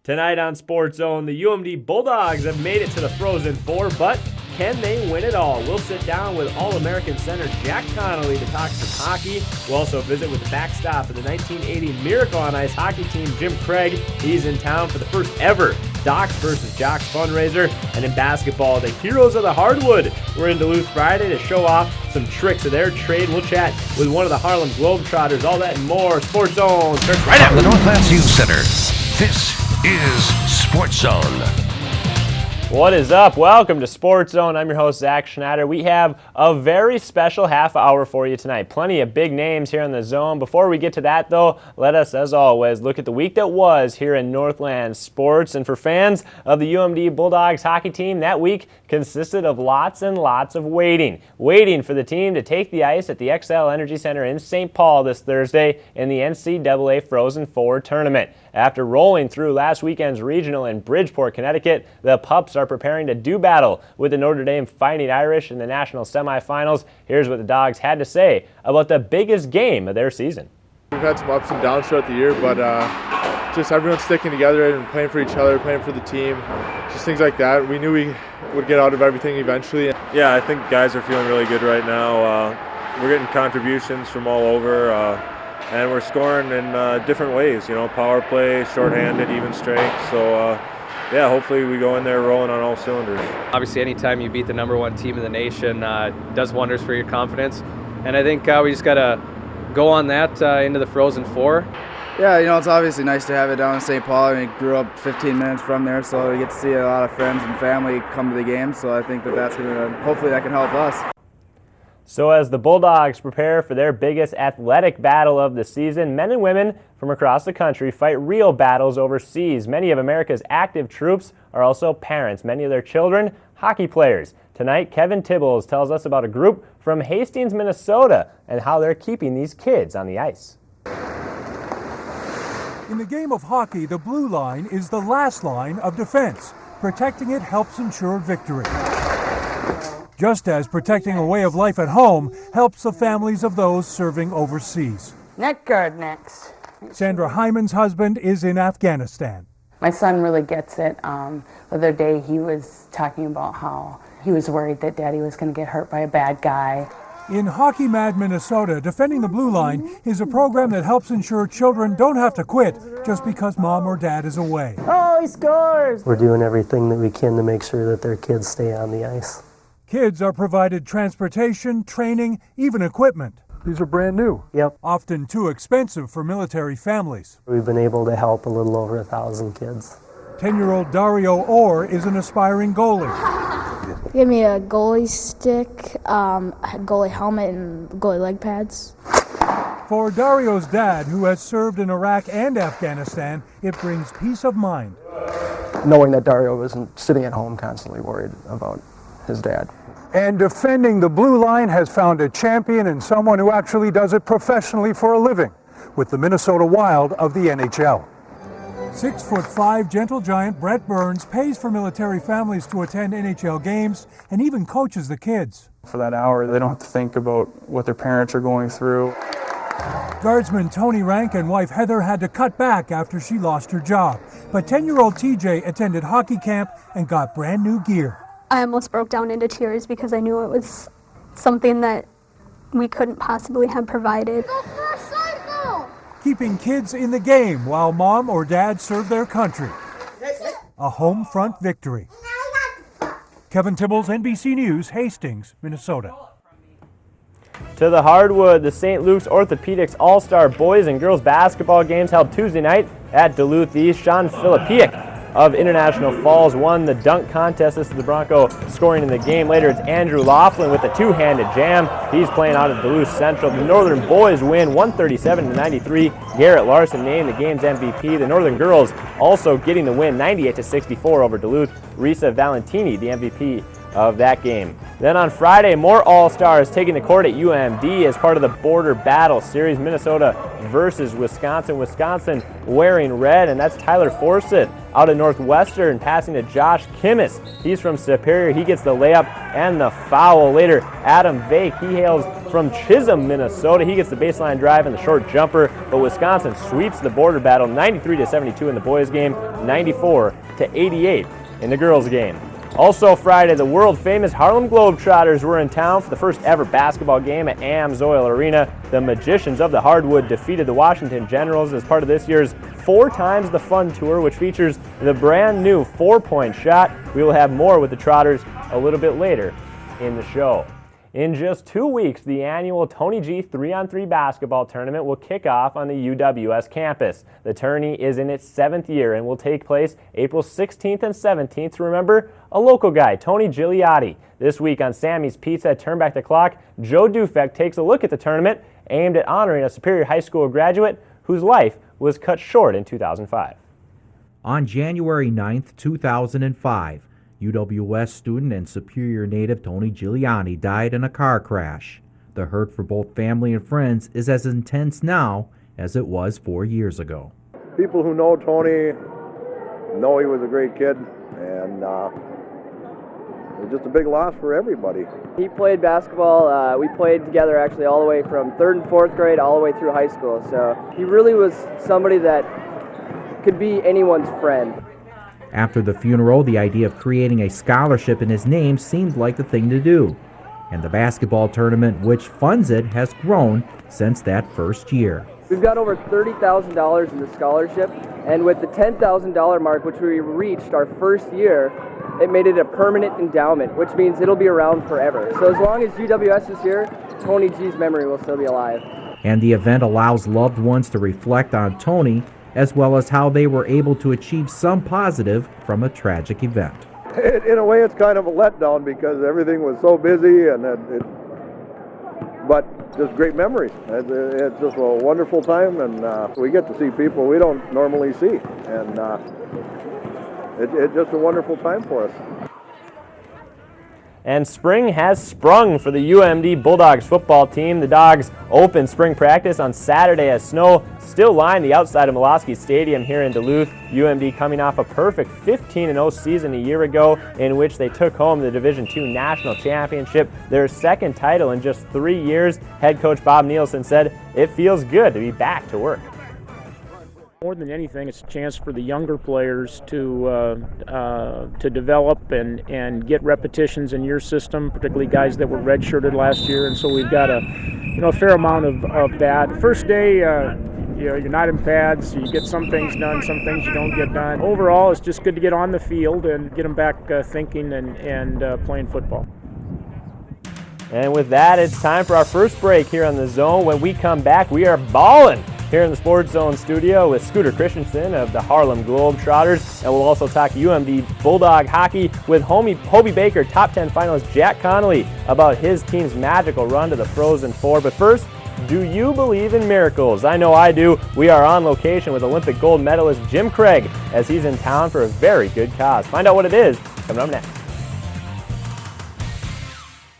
Tonight on Sports Zone, the UMD Bulldogs have made it to the Frozen Four, but can they win it all? We'll sit down with All-American center Jack Connolly to talk some hockey. We'll also visit with the backstop of the 1980 Miracle on Ice hockey team, Jim Craig. He's in town for the first ever Docs versus Jocks fundraiser. And in basketball, the Heroes of the Hardwood were in Duluth Friday to show off some tricks of their trade. We'll chat with one of the Harlem Globetrotters. All that and more. Sports Zone starts right now. The Northlands Youth Center. This is Sports Zone. What is up? Welcome to Sports Zone. I'm your host, Zach Schneider. We have a very special half hour for you tonight. Plenty of big names here in the zone. Before we get to that, though, let us, as always, look at the week that was here in Northland sports. And for fans of the UMD Bulldogs hockey team, that week consisted of lots and lots of waiting. Waiting for the team to take the ice at the XL Energy Center in St. Paul this Thursday in the NCAA Frozen Four tournament. After rolling through last weekend's regional in Bridgeport, Connecticut, the Pups are preparing to do battle with the Notre Dame Fighting Irish in the national semifinals. Here's what the Dogs had to say about the biggest game of their season. We've had some ups and downs throughout the year, but just everyone sticking together and playing for each other, playing for the team, just things like that. We knew we would get out of everything eventually. Yeah, I think guys are feeling really good right now. We're getting contributions from all over. And we're scoring in different ways, you know, power play, shorthanded, even strength. So, yeah, hopefully we go in there rolling on all cylinders. Obviously, anytime you beat the #1 team in the nation does wonders for your confidence. And I think we just got to go on that into the Frozen Four. Yeah, you know, it's obviously nice to have it down in St. Paul. I mean, grew up 15 minutes from there, so we get to see a lot of friends and family come to the game. So I think that's going to, hopefully that can help us. So as the Bulldogs prepare for their biggest athletic battle of the season, men and women from across the country fight real battles overseas. Many of America's active troops are also parents, many of their children hockey players. Tonight, Kevin Tibbles tells us about a group from Hastings, Minnesota, and how they're keeping these kids on the ice. In the game of hockey, the blue line is the last line of defense. Protecting it helps ensure victory. Just as protecting a way of life at home helps the families of those serving overseas. Net guard next. Sandra Hyman's husband is in Afghanistan. My son really gets it. The other day he was talking about how he was worried that Daddy was going to get hurt by a bad guy. In Hockey Mad, Minnesota, Defending the Blue Line is a program that helps ensure children don't have to quit just because mom or dad is away. Oh, he scores! We're doing everything that we can to make sure that their kids stay on the ice. Kids are provided transportation, training, even equipment. These are brand new. Yep. Often too expensive for military families. We've been able to help a little over 1,000 kids. 10-year-old Dario Orr is an aspiring goalie. Give me a goalie stick, a goalie helmet, and goalie leg pads. For Dario's dad, who has served in Iraq and Afghanistan, it brings peace of mind. Knowing that Dario isn't sitting at home constantly worried about his dad. And Defending the Blue Line has found a champion and someone who actually does it professionally for a living with the Minnesota Wild of the NHL. 6'5" gentle giant Brett Burns pays for military families to attend NHL games and even coaches the kids. For that hour, they don't have to think about what their parents are going through. Guardsman Tony Rank and wife Heather had to cut back after she lost her job. But 10-year-old TJ attended hockey camp and got brand new gear. I almost broke down into tears because I knew it was something that we couldn't possibly have provided. Keeping kids in the game while mom or dad serve their country. A home front victory. Kevin Tibbles, NBC News, Hastings, Minnesota. To the hardwood, the St. Luke's Orthopedics All-Star boys and girls basketball games held Tuesday night at Duluth East. Sean Filipiak of International Falls won the dunk contest. This is the Bronco scoring in the game. Later, it's Andrew Laughlin with the two-handed jam. He's playing out of Duluth Central. The Northern boys win 137-93. Garrett Larson named the game's MVP. The Northern girls also getting the win 98-64 over Duluth. Risa Valentini, the MVP of that game. Then on Friday, more All-Stars taking the court at UMD as part of the Border Battle Series. Minnesota versus Wisconsin. Wisconsin wearing red, and that's Tyler Forsyth out of Northwestern passing to Josh Kimmis. He's from Superior. He gets the layup and the foul. Later, Adam Vake, he hails from Chisholm, Minnesota. He gets the baseline drive and the short jumper, but Wisconsin sweeps the border battle 93-72 in the boys game, 94-88 in the girls game. Also Friday, the world-famous Harlem Globetrotters were in town for the first ever basketball game at AMS-Oil Arena. The Magicians of the Hardwood defeated the Washington Generals as part of this year's 4 Times the Fun Tour, which features the brand new 4-point shot. We will have more with the Trotters a little bit later in the show. In just 2 weeks, the annual Tony G 3-on-3 basketball tournament will kick off on the UWS campus. The tourney is in its 7th year and will take place April 16th and 17th to remember a local guy, Tony Gigliotti. This week on Sammy's Pizza, Turn Back the Clock, Joe Dufek takes a look at the tournament aimed at honoring a Superior High School graduate whose life was cut short in 2005. On January 9th, 2005, UWS student and Superior native Tony Gigliotti died in a car crash. The hurt for both family and friends is as intense now as it was 4 years ago. People who know Tony know he was a great kid, and it was just a big loss for everybody. He played basketball. We played together actually all the way from 3rd and 4th grade all the way through high school. So he really was somebody that could be anyone's friend. After the funeral, the idea of creating a scholarship in his name seemed like the thing to do. And the basketball tournament which funds it has grown since that first year. We've got over $30,000 in the scholarship, and with the $10,000 mark, which we reached our first year, it made it a permanent endowment, which means it'll be around forever. So as long as UWS is here, Tony G's memory will still be alive. And the event allows loved ones to reflect on Tony, as well as how they were able to achieve some positive from a tragic event. In a way, it's kind of a letdown because everything was so busy, and but just great memories. It's just a wonderful time, and we get to see people we don't normally see, and it's just a wonderful time for us. And spring has sprung for the UMD Bulldogs football team. The Dogs opened spring practice on Saturday as snow still lined the outside of Molosky Stadium here in Duluth. UMD coming off a perfect 15-0 season a year ago in which they took home the Division II National Championship, their second title in just 3 years. Head coach Bob Nielsen said, "It feels good to be back to work." More than anything, it's a chance for the younger players to develop and get repetitions in your system, particularly guys that were redshirted last year. And so we've got a fair amount of that. First day, you're not in pads. You get some things done, some things you don't get done. Overall, it's just good to get on the field and get them back thinking and playing football. And with that, it's time for our first break here on The Zone. When we come back, we are balling here in the Sports Zone studio with Scooter Christensen of the Harlem Globetrotters. And we'll also talk UMD Bulldog hockey with Hobie Baker top 10 finalist Jack Connolly about his team's magical run to the Frozen Four. But first, do you believe in miracles? I know I do. We are on location with Olympic gold medalist Jim Craig as he's in town for a very good cause. Find out what it is coming up next.